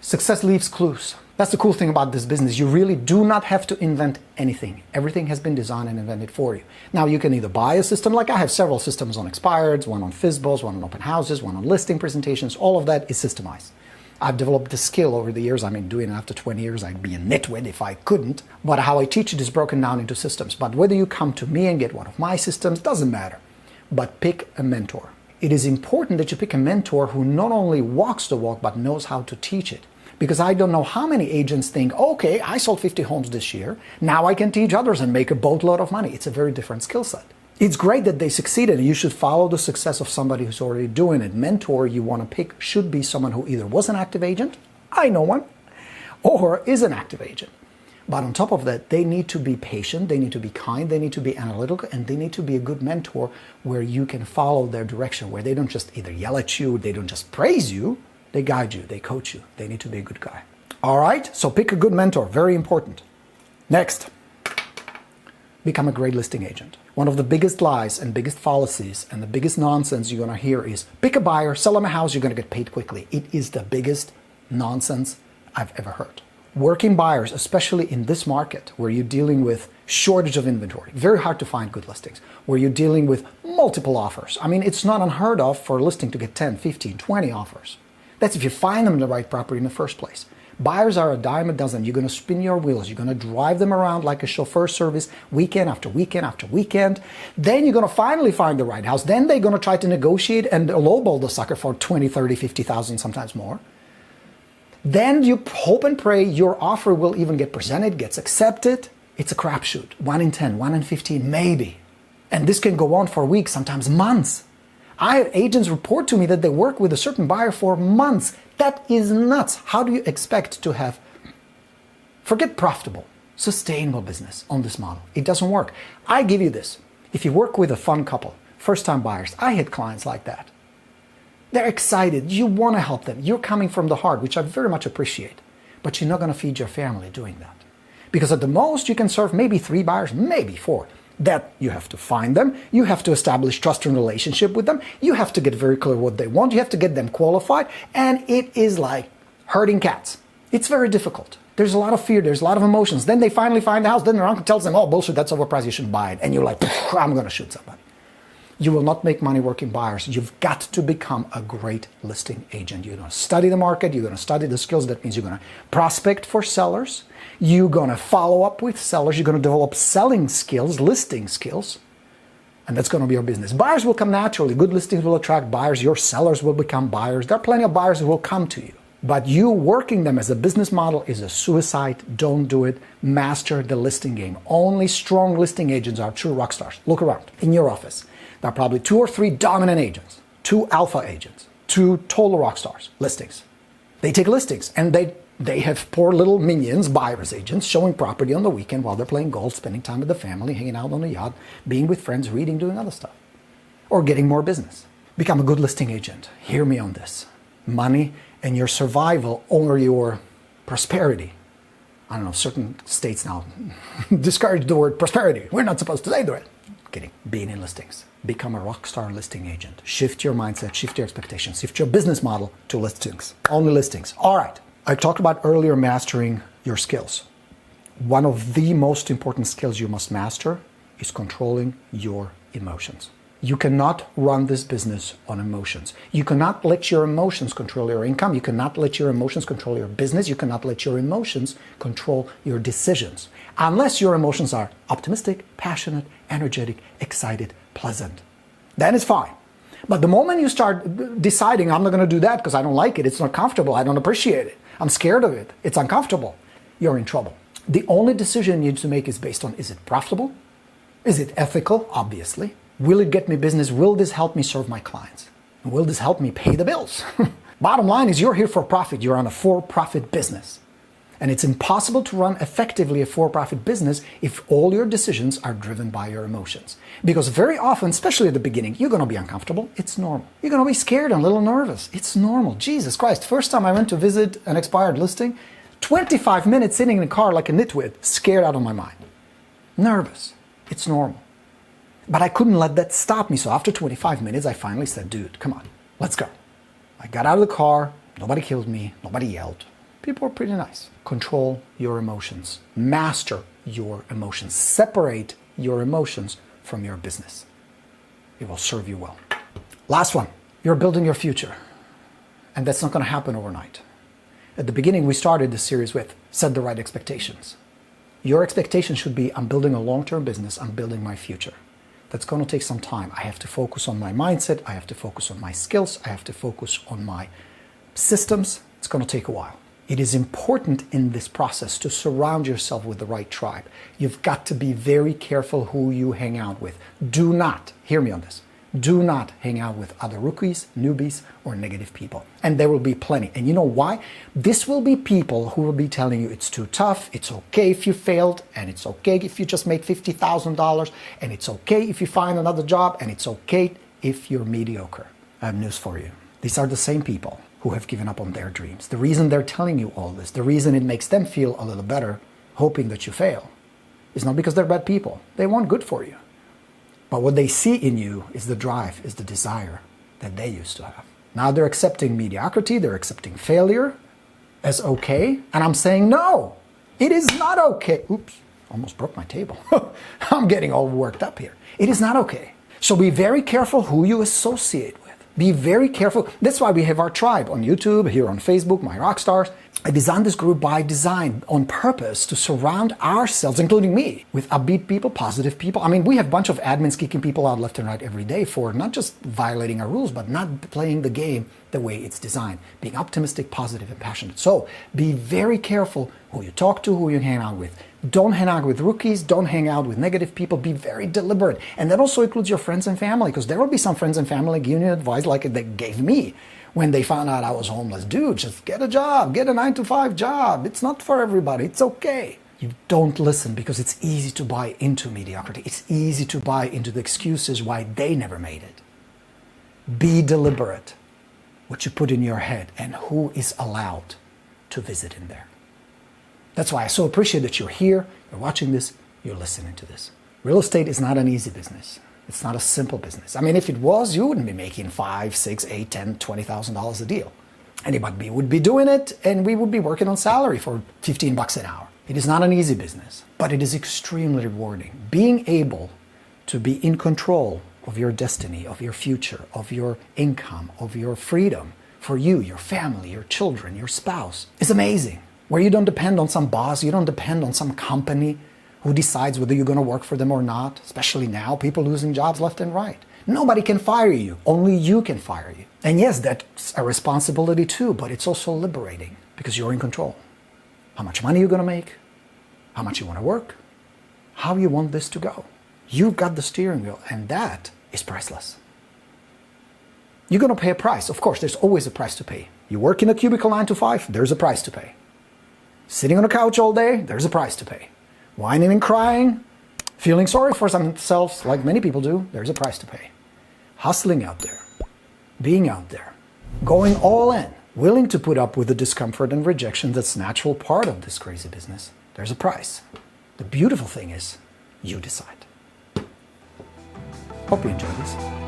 Success leaves clues. That's the cool thing about this business. You really do not have to invent anything. Everything has been designed and invented for you. Now you can either buy a system, like I have several systems on expireds, one on FISBOs, one on open houses, one on listing presentations. All of that is systemized. I've developed the skill over the years. I mean, doing it after 20 years, I'd be a nitwit if I couldn't. But how I teach it is broken down into systems. But whether you come to me and get one of my systems, doesn't matter. But pick a mentor. It is important that you pick a mentor who not only walks the walk, but knows how to teach it. Because I don't know how many agents think, okay, I sold 50 homes this year, now I can teach others and make a boatload of money. It's a very different skill set. It's great that they succeeded, and you should follow the success of somebody who's already doing it. Mentor you want to pick should be someone who either was an active agent, I know one, or is an active agent. But on top of that, they need to be patient, they need to be kind, they need to be analytical, and they need to be a good mentor where you can follow their direction, where they don't just either yell at you, they don't just praise you, they guide you, they coach you. They need to be a good guy. All right, so pick a good mentor, very important. Next, become a great listing agent. One of the biggest lies and biggest fallacies and the biggest nonsense you're gonna hear is pick a buyer, sell them a house, you're gonna get paid quickly. It is the biggest nonsense I've ever heard. Working buyers, especially in this market where you're dealing with shortage of inventory, very hard to find good listings, where you're dealing with multiple offers. I mean, it's not unheard of for a listing to get 10, 15, 20 offers. That's if you find them in the right property in the first place. Buyers are a dime a dozen. You're going to spin your wheels. You're going to drive them around like a chauffeur service weekend after weekend after weekend. Then you're going to finally find the right house. Then they're going to try to negotiate and lowball the sucker for 20, 30, 50,000, sometimes more. Then you hope and pray your offer will even get presented, gets accepted. It's a crapshoot. 1 in 10, 1 in 15, maybe. And this can go on for weeks, sometimes months. I have agents report to me that they work with a certain buyer for months. That is nuts. How do you expect to have, forget profitable, sustainable business on this model? It doesn't work. I give you this. If you work with a fun couple, first-time buyers, I had clients like that. They're excited. You want to help them. You're coming from the heart, which I very much appreciate. But you're not going to feed your family doing that. Because at the most, you can serve maybe 3 buyers, maybe 4. That you have to find them, you have to establish trust and relationship with them, you have to get very clear what they want, you have to get them qualified, and it is like herding cats. It's very difficult. There's a lot of fear, there's a lot of emotions. Then they finally find the house, then their uncle tells them, oh bullshit, that's overpriced, you shouldn't buy it. And you're like, I'm gonna shoot somebody. You will not make money working buyers. You've got to become a great listing agent. You're gonna study the market, you're gonna study the skills. That means you're gonna prospect for sellers, you're gonna follow up with sellers, you're gonna develop selling skills, listing skills, and that's gonna be your business. Buyers will come naturally. Good listings will attract buyers. Your sellers will become buyers. There are plenty of buyers who will come to you. But you working them as a business model is a suicide. Don't do it. Master the listing game. Only strong listing agents are true rock stars. Look around in your office. There are probably 2 or 3 dominant agents, 2 alpha agents, 2 total rock stars, listings. They take listings and they have poor little minions, buyer's agents, showing property on the weekend while they're playing golf, spending time with the family, hanging out on the yacht, being with friends, reading, doing other stuff, or getting more business. Become a good listing agent. Hear me on this. Money and your survival or your prosperity. I don't know, certain states now discourage the word prosperity. We're not supposed to say the word. Kidding. Being in listings. Become a rock star listing agent. Shift your mindset, shift your expectations, shift your business model to listings. Only listings. All right. I talked about earlier mastering your skills. One of the most important skills you must master is controlling your emotions. You cannot run this business on emotions. You cannot let your emotions control your income. You cannot let your emotions control your business. You cannot let your emotions control your decisions. Unless your emotions are optimistic, passionate, energetic, excited, pleasant. Then it's fine. But the moment you start deciding, I'm not going to do that because I don't like it, it's not comfortable, I don't appreciate it, I'm scared of it, it's uncomfortable, you're in trouble. The only decision you need to make is based on, is it profitable? Is it ethical? Obviously. Will it get me business? Will this help me serve my clients? Will this help me pay the bills? Bottom line is you're here for profit. You're on a for-profit business. And it's impossible to run effectively a for-profit business if all your decisions are driven by your emotions. Because very often, especially at the beginning, you're going to be uncomfortable. It's normal. You're going to be scared and a little nervous. It's normal. Jesus Christ. First time I went to visit an expired listing, 25 minutes sitting in a car like a nitwit, scared out of my mind. Nervous. It's normal. But I couldn't let that stop me. So after 25 minutes, I finally said, dude, come on, let's go. I got out of the car. Nobody killed me. Nobody yelled. People are pretty nice. Control your emotions. Master your emotions. Separate your emotions from your business. It will serve you well. Last one. You're building your future. And that's not going to happen overnight. At the beginning, we started this series with set the right expectations. Your expectation should be, I'm building a long-term business. I'm building my future. That's going to take some time. I have to focus on my mindset. I have to focus on my skills. I have to focus on my systems. It's going to take a while. It is important in this process to surround yourself with the right tribe. You've got to be very careful who you hang out with. Do not, hear me on this, do not hang out with other rookies, newbies, or negative people. And there will be plenty. And you know why? This will be people who will be telling you it's too tough, it's okay if you failed, and it's okay if you just made $50,000, and it's okay if you find another job, and it's okay if you're mediocre. I have news for you. These are the same people who have given up on their dreams. The reason they're telling you all this, the reason it makes them feel a little better, hoping that you fail, is not because they're bad people. They want good for you. But what they see in you is the drive, is the desire that they used to have. Now they're accepting mediocrity, they're accepting failure as okay, and I'm saying no, it is not okay. Oops, almost broke my table. I'm getting all worked up here. It is not okay. So be very careful who you associate with. Be very careful. That's why we have our tribe on YouTube, here on Facebook, My Rockstars. I designed this group by design on purpose to surround ourselves, including me, with upbeat people, positive people. I mean, we have a bunch of admins kicking people out left and right every day for not just violating our rules, but not playing the game the way it's designed, being optimistic, positive, and passionate. So be very careful who you talk to, who you hang out with. Don't hang out with rookies, don't hang out with negative people, be very deliberate. And that also includes your friends and family, because there will be some friends and family giving you advice like they gave me when they found out I was homeless. Dude, just get a job, get a 9-to-5 job. It's not for everybody, it's okay. You don't listen because it's easy to buy into mediocrity. It's easy to buy into the excuses why they never made it. Be deliberate what you put in your head and who is allowed to visit in there. That's why I so appreciate that you're here, you're watching this, you're listening to this. Real estate is not an easy business. It's not a simple business. I mean, if it was, you wouldn't be making $5, $6, $8, $10, $20,000 a deal. Anybody would be doing it, and we would be working on salary for $15 an hour. It is not an easy business, but it is extremely rewarding. Being able to be in control of your destiny, of your future, of your income, of your freedom for you, your family, your children, your spouse is amazing. Where you don't depend on some boss, you don't depend on some company who decides whether you're going to work for them or not, especially now, people losing jobs left and right. Nobody can fire you, only you can fire you. And yes, that's a responsibility too, but it's also liberating because you're in control. How much money you're going to make, how much you want to work, how you want this to go. You've got the steering wheel, and that is priceless. You're going to pay a price. Of course, there's always a price to pay. You work in a cubicle 9-to-5, there's a price to pay. Sitting on a couch all day, there's a price to pay. Whining and crying, feeling sorry for themselves, like many people do, there's a price to pay. Hustling out there, being out there, going all in, willing to put up with the discomfort and rejection that's a natural part of this crazy business, there's a price. The beautiful thing is, you decide. Hope you enjoyed this.